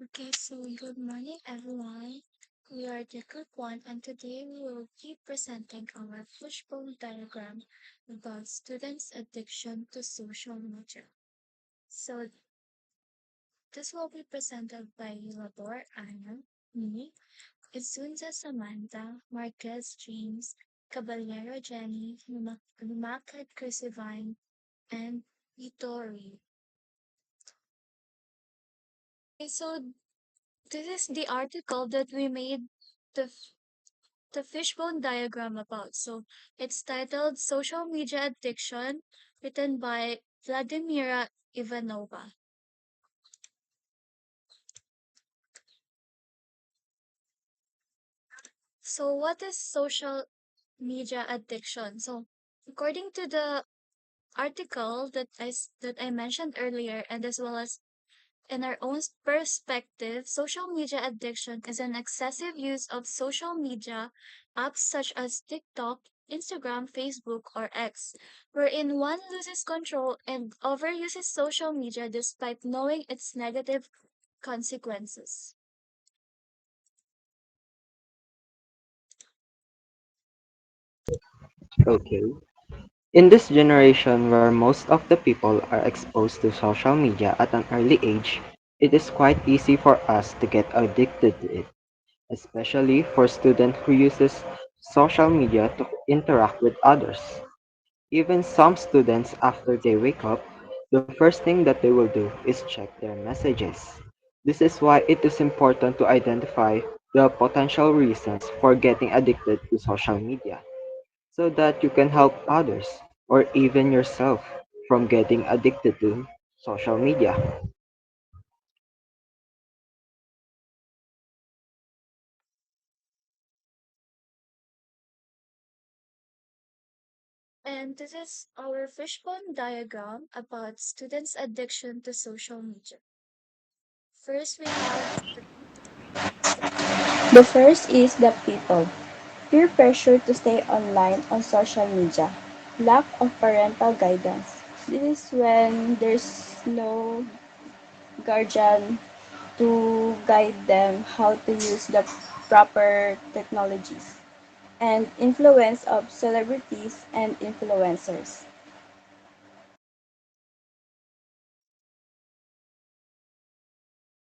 Okay, so good morning everyone. We are the group one and today we will be presenting our fishbone diagram about students' addiction to social media. So this will be presented by Labor Anna, me, Isunza Samantha, Marquez James, Caballero Jenny, Lumakad Crucivine, and Itori. Okay, so this is the article that we made the the fishbone diagram about. So it's titled Social Media Addiction, written by Vladimira Ivanova. So what is social media addiction? So according to the article that I mentioned earlier and as well as in our own perspective, social media addiction is an excessive use of social media apps such as TikTok, Instagram, Facebook, or X, wherein one loses control and overuses social media despite knowing its negative consequences. Okay. In this generation where most of the people are exposed to social media at an early age, it is quite easy for us to get addicted to it, especially for students who uses social media to interact with others. Even some students after they wake up, the first thing that they will do is check their messages. This is why it is important to identify the potential reasons for getting addicted to social media so that you can help others or even yourself from getting addicted to social media. And this is our fishbone diagram about students' addiction to social media. First, we have The first is the people. Peer pressure to stay online on social media. Lack of parental guidance. This is when there's no guardian to guide them how to use the proper technologies. And influence of celebrities and influencers.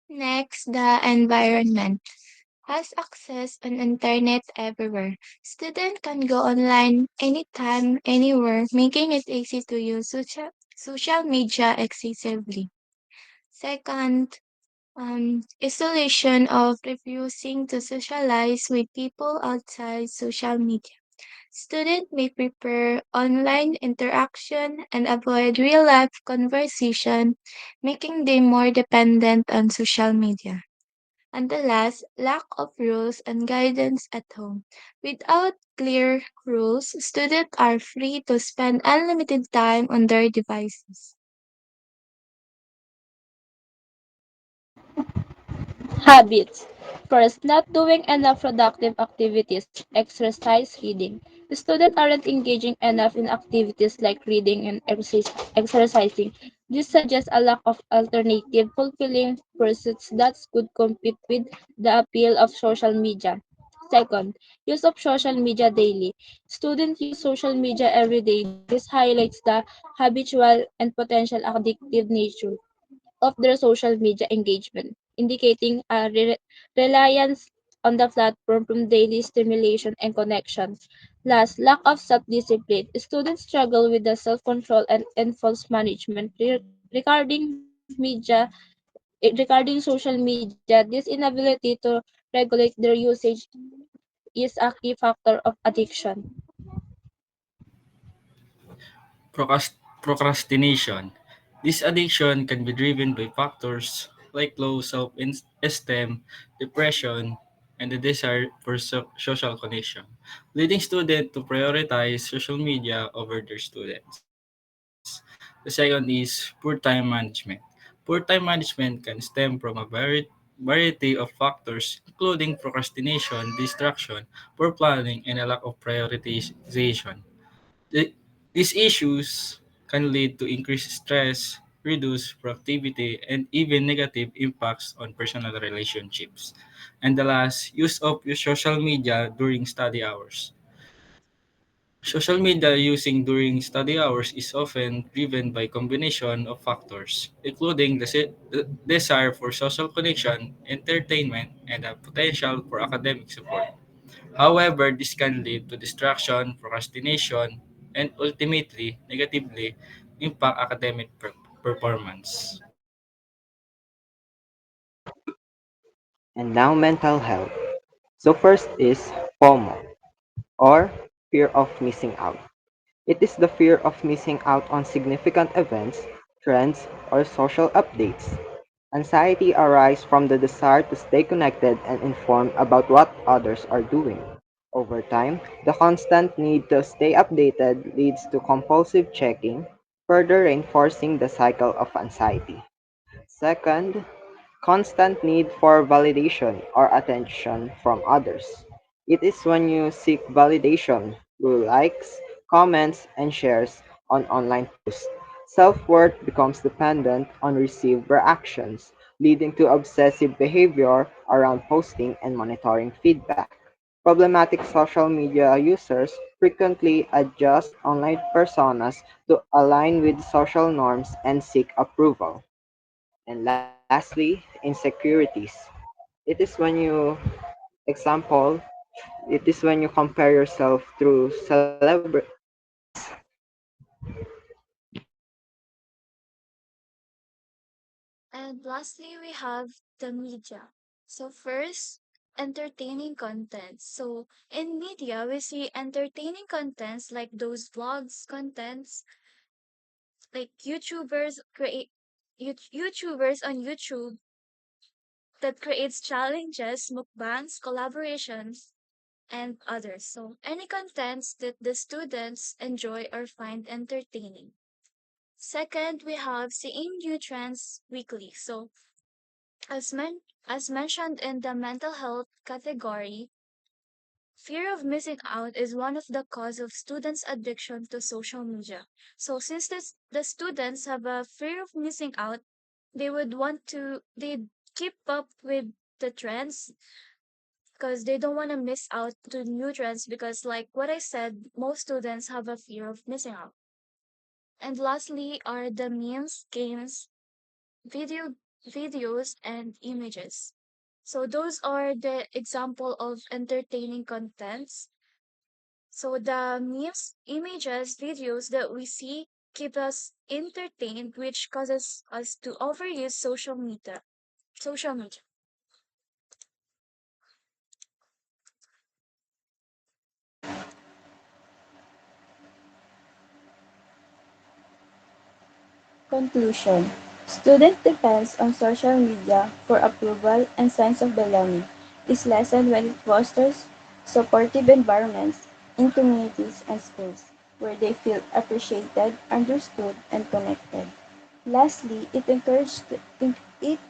next the environment. Has access on internet everywhere. Student can go online anytime, anywhere, making it easy to use social media excessively. Second, isolation of refusing to socialize with people outside social media. Student may prefer online interaction and avoid real-life conversation, making them more dependent on social media. And the last, lack of rules and guidance at home. Without clear rules, students are free to spend unlimited time on their devices. Habits. First, not doing enough productive activities, exercise, reading. The students aren't engaging enough in activities like reading and exercising. This suggests a lack of alternative, fulfilling pursuits that could compete with the appeal of social media. Second, use of social media daily. Students use social media every day. This highlights the habitual and potential addictive nature of their social media engagement, indicating a reliance on the platform from daily stimulation and connection. Last, lack of self-discipline. Students struggle with the self-control and enforced management regarding social media. This inability to regulate their usage is a key factor of addiction. Procrastination. This addiction can be driven by factors like low self esteem, depression, and the desire for social connection, leading students to prioritize social media over their students. The second is poor time management. Poor time management can stem from a variety of factors, including procrastination, distraction, poor planning, and a lack of prioritization. The- These issues can lead to increased stress, reduce productivity, and even negative impacts on personal relationships. And the last, use of your social media during study hours. Social media using during study hours is often driven by combination of factors, including the desire for social connection, entertainment, and a potential for academic support. However, this can lead to distraction, procrastination, and ultimately negatively impact academic performance. And now mental health. So first is FOMO, or fear of missing out. It is the fear of missing out on significant events, trends, or social updates. Anxiety arises from the desire to stay connected and informed about what others are doing. Over time, the constant need to stay updated leads to compulsive checking, further reinforcing the cycle of anxiety. Second, constant need for validation or attention from others. It is when you seek validation through likes, comments, and shares on online posts. Self worth becomes dependent on received reactions, leading to obsessive behavior around posting and monitoring feedback. Problematic social media users frequently adjust online personas to align with social norms and seek approval. And lastly, insecurities. It is when you, example, it is when you compare yourself through celebrities. And lastly, we have the media. So first, entertaining content. So in media, we see entertaining contents like those vlogs contents, like YouTubers on YouTube that creates challenges, mukbangs, collaborations, and others. So any contents that the students enjoy or find entertaining. Second, we have seeing new trends weekly. So as as mentioned in the mental health category, fear of missing out is one of the cause of students' addiction to social media. So since the students have a fear of missing out, they keep up with the trends because they don't want to miss out to new trends because like what I said, most students have a fear of missing out. And lastly are the memes, games, video videos and images. So those are the example of entertaining contents. So the memes, images, videos that we see keep us entertained, which causes us to overuse social media. Social media. Conclusion. Student depends on social media for approval and sense of belonging. Is lessened when it fosters supportive environments in communities and schools where they feel appreciated, understood, and connected. Lastly, it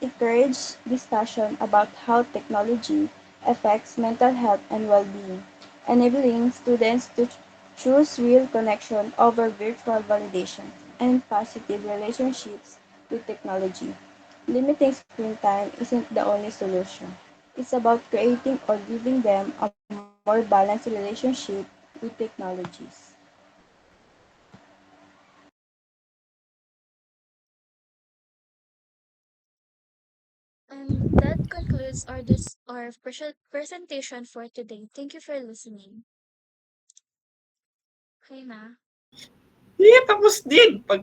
encouraged discussion about how technology affects mental health and well-being, enabling students to choose real connection over virtual validation and positive relationships with technology. Limiting screen time isn't the only solution. It's about creating or giving them a more balanced relationship with technologies. And that concludes our presentation for today. Thank you for listening. Okay na. Yeah, tapos din. Pag